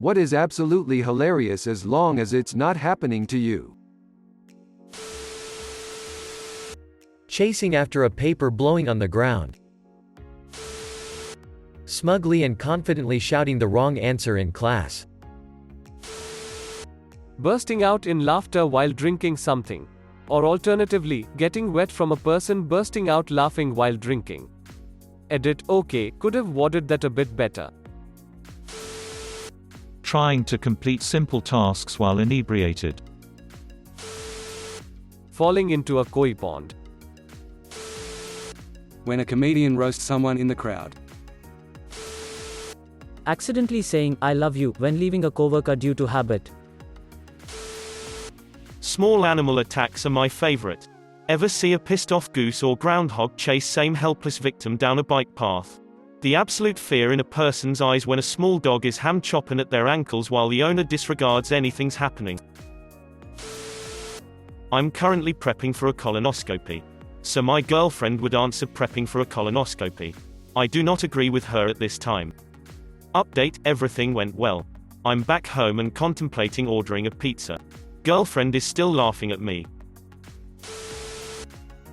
What is absolutely hilarious as long as it's not happening to you? Chasing after a paper blowing on the ground. Smugly and confidently shouting the wrong answer in class. Bursting out in laughter while drinking something. Or alternatively, getting wet from a person bursting out laughing while drinking. Edit: okay, could have worded that a bit better. Trying to complete simple tasks while inebriated. Falling into a koi pond. When a comedian roasts someone in the crowd. Accidentally saying "I love you" when leaving a coworker due to habit. Small animal attacks are my favorite. Ever see a pissed off goose or groundhog chase same helpless victim down a bike path? The absolute fear in a person's eyes when a small dog is ham chopping at their ankles while the owner disregards anything's happening. I'm currently prepping for a colonoscopy. So my girlfriend would answer prepping for a colonoscopy. I do not agree with her at this time. Update: everything went well. I'm back home and contemplating ordering a pizza. Girlfriend is still laughing at me.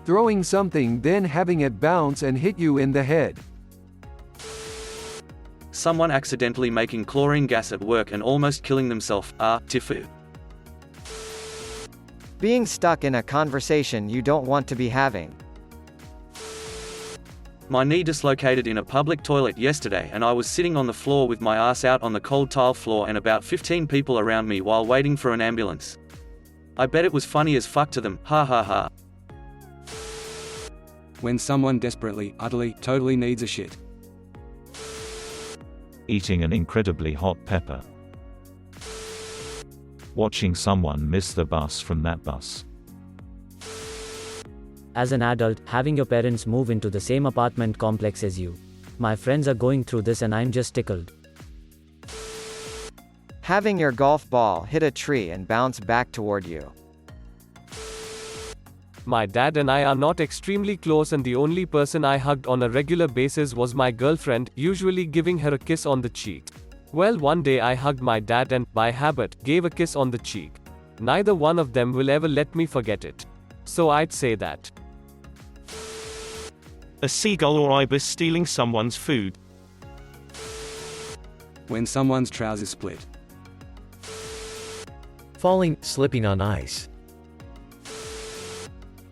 Throwing something then having it bounce and hit you in the head. Someone accidentally making chlorine gas at work and almost killing themselves. Tifu. Being stuck in a conversation you don't want to be having. My knee dislocated in a public toilet yesterday and I was sitting on the floor with my ass out on the cold tile floor and about 15 people around me while waiting for an ambulance. I bet it was funny as fuck to them, ha ha ha. When someone desperately, utterly, totally needs a shit. Eating an incredibly hot pepper. Watching someone miss the bus from that bus. As an adult, having your parents move into the same apartment complex as you. My friends are going through this and I'm just tickled. Having your golf ball hit a tree and bounce back toward you. My dad and I are not extremely close and the only person I hugged on a regular basis was my girlfriend, usually giving her a kiss on the cheek. Well, one day I hugged my dad and, by habit, gave a kiss on the cheek. Neither one of them will ever let me forget it. So I'd say that. A seagull or ibis stealing someone's food. When someone's trousers split. Falling, slipping on ice.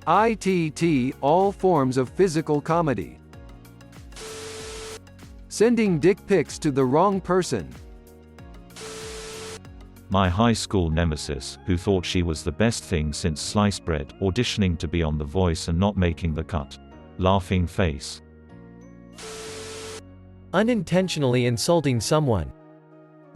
ITT, all forms of physical comedy. Sending dick pics to the wrong person. My high school nemesis, who thought she was the best thing since sliced bread, auditioning to be on The Voice and not making the cut. Laughing face. Unintentionally insulting someone.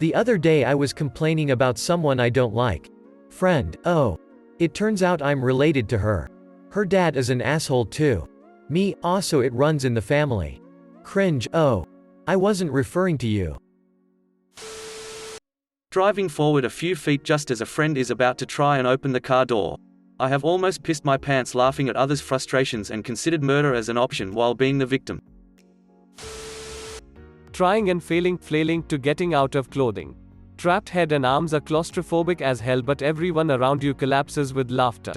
The other day I was complaining about someone I don't like. Friend: oh. It turns out I'm related to her. Her dad is an asshole too. Me: also it runs in the family. Cringe: oh. I wasn't referring to you. Driving forward a few feet just as a friend is about to try and open the car door. I have almost pissed my pants laughing at others' frustrations and considered murder as an option while being the victim. Trying and failing, flailing to getting out of clothing. Trapped head and arms are claustrophobic as hell but everyone around you collapses with laughter.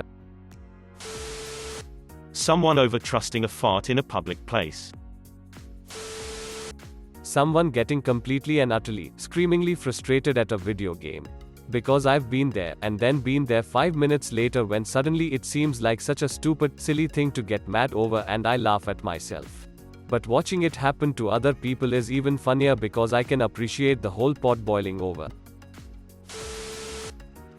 Someone over-trusting a fart in a public place. Someone getting completely and utterly, screamingly frustrated at a video game. Because I've been there, and then been there 5 minutes later when suddenly it seems like such a stupid, silly thing to get mad over and I laugh at myself. But watching it happen to other people is even funnier because I can appreciate the whole pot boiling over.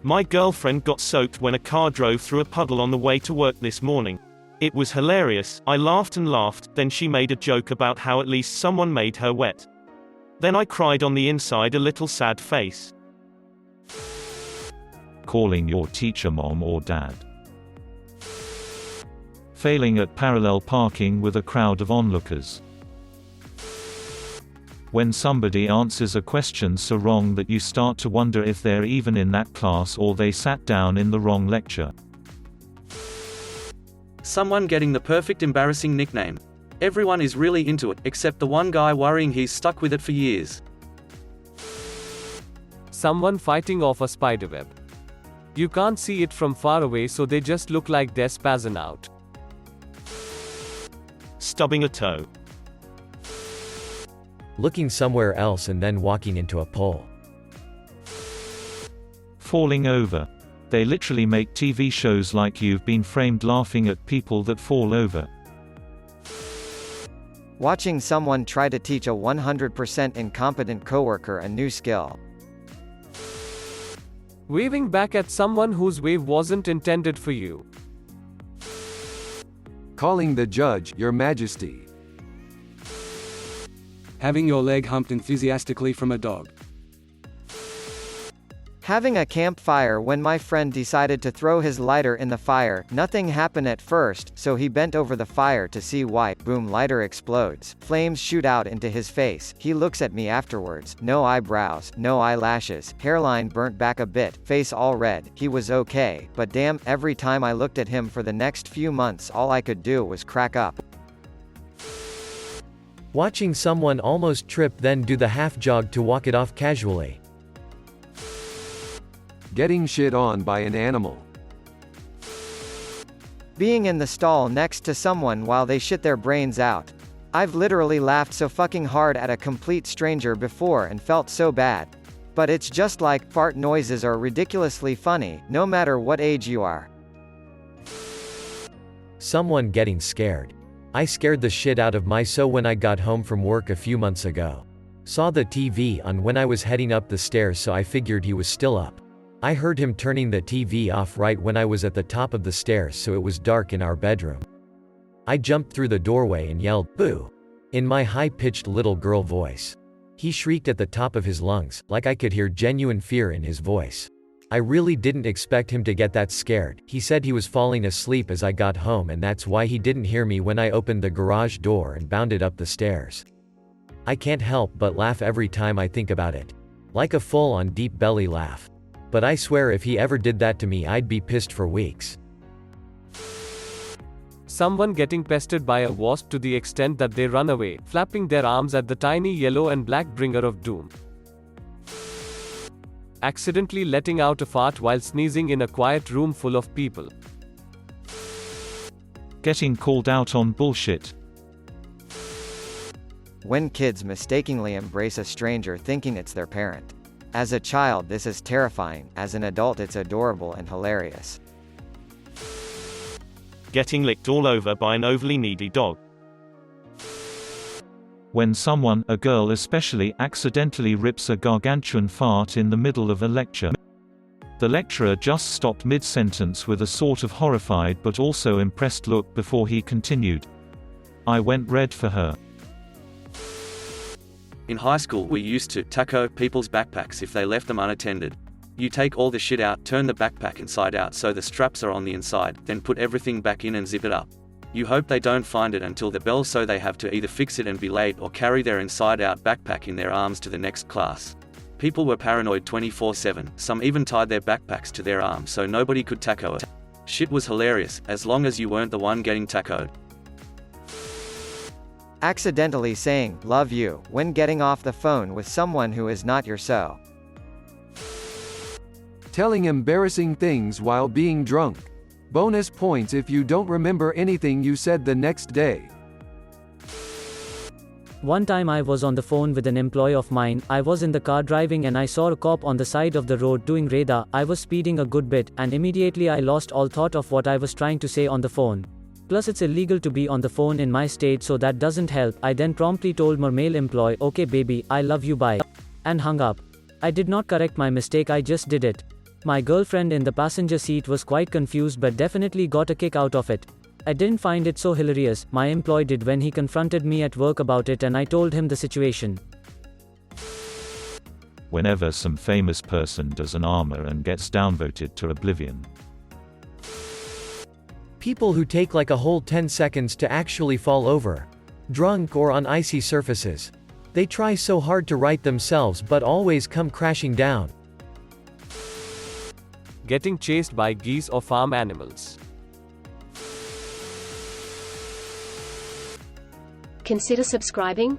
My girlfriend got soaked when a car drove through a puddle on the way to work this morning. It was hilarious. I laughed and laughed, then she made a joke about how at least someone made her wet. Then I cried on the inside, a little sad face. Calling your teacher mom or dad. Failing at parallel parking with a crowd of onlookers. When somebody answers a question so wrong that you start to wonder if they're even in that class or they sat down in the wrong lecture. Someone getting the perfect embarrassing nickname. Everyone is really into it, except the one guy worrying he's stuck with it for years. Someone fighting off a spiderweb. You can't see it from far away, so they just look like they're spazzing out. Stubbing a toe. Looking somewhere else and then walking into a pole. Falling over. They literally make TV shows like You've Been Framed laughing at people that fall over. Watching someone try to teach a 100% incompetent coworker a new skill. Waving back at someone whose wave wasn't intended for you. Calling the judge, Your Majesty. Having your leg humped enthusiastically from a dog. Having a campfire when my friend decided to throw his lighter in the fire. Nothing happened at first, so he bent over the fire to see why. Boom, lighter explodes. Flames shoot out into his face. He looks at me afterwards. No eyebrows, no eyelashes, hairline burnt back a bit, face all red. He was okay, but damn, every time I looked at him for the next few months all I could do was crack up. Watching someone almost trip then do the half jog to walk it off casually. Getting shit on by an animal. Being in the stall next to someone while they shit their brains out. I've literally laughed so fucking hard at a complete stranger before and felt so bad. But it's just like, fart noises are ridiculously funny, no matter what age you are. Someone getting scared. I scared the shit out of my so when I got home from work a few months ago. Saw the TV on when I was heading up the stairs, so I figured he was still up. I heard him turning the TV off right when I was at the top of the stairs, so it was dark in our bedroom. I jumped through the doorway and yelled, "Boo!" in my high-pitched little girl voice. He shrieked at the top of his lungs, like I could hear genuine fear in his voice. I really didn't expect him to get that scared. He said he was falling asleep as I got home, and that's why he didn't hear me when I opened the garage door and bounded up the stairs. I can't help but laugh every time I think about it. Like a full-on deep belly laugh. But I swear if he ever did that to me, I'd be pissed for weeks. Someone getting pestered by a wasp to the extent that they run away, flapping their arms at the tiny yellow and black bringer of doom. Accidentally letting out a fart while sneezing in a quiet room full of people. Getting called out on bullshit. When kids mistakenly embrace a stranger thinking it's their parent. As a child this is terrifying, as an adult it's adorable and hilarious. Getting licked all over by an overly needy dog. When someone, a girl especially, accidentally rips a gargantuan fart in the middle of a lecture. The lecturer just stopped mid-sentence with a sort of horrified but also impressed look before he continued. I went red for her. In high school we used to taco people's backpacks if they left them unattended. You take all the shit out, turn the backpack inside out so the straps are on the inside, then put everything back in and zip it up. You hope they don't find it until the bell, so they have to either fix it and be late or carry their inside-out backpack in their arms to the next class. People were paranoid 24/7, some even tied their backpacks to their arms so nobody could taco it. Shit was hilarious, as long as you weren't the one getting tacoed. Accidentally saying, "love you," when getting off the phone with someone who is not your so. Telling embarrassing things while being drunk. Bonus points if you don't remember anything you said the next day. One time I was on the phone with an employee of mine. I was in the car driving and I saw a cop on the side of the road doing radar. I was speeding a good bit, and immediately I lost all thought of what I was trying to say on the phone. Plus it's illegal to be on the phone in my state, so that doesn't help. I then promptly told my male employee, "Okay baby, I love you, bye," and hung up. I did not correct my mistake, I just did it. My girlfriend in the passenger seat was quite confused but definitely got a kick out of it. I didn't find it so hilarious. My employee did when he confronted me at work about it, and I told him the situation. Whenever some famous person does an armor and gets downvoted to oblivion. People who take like a whole 10 seconds to actually fall over. Drunk or on icy surfaces. They try so hard to right themselves but always come crashing down. Getting chased by geese or farm animals. Consider subscribing,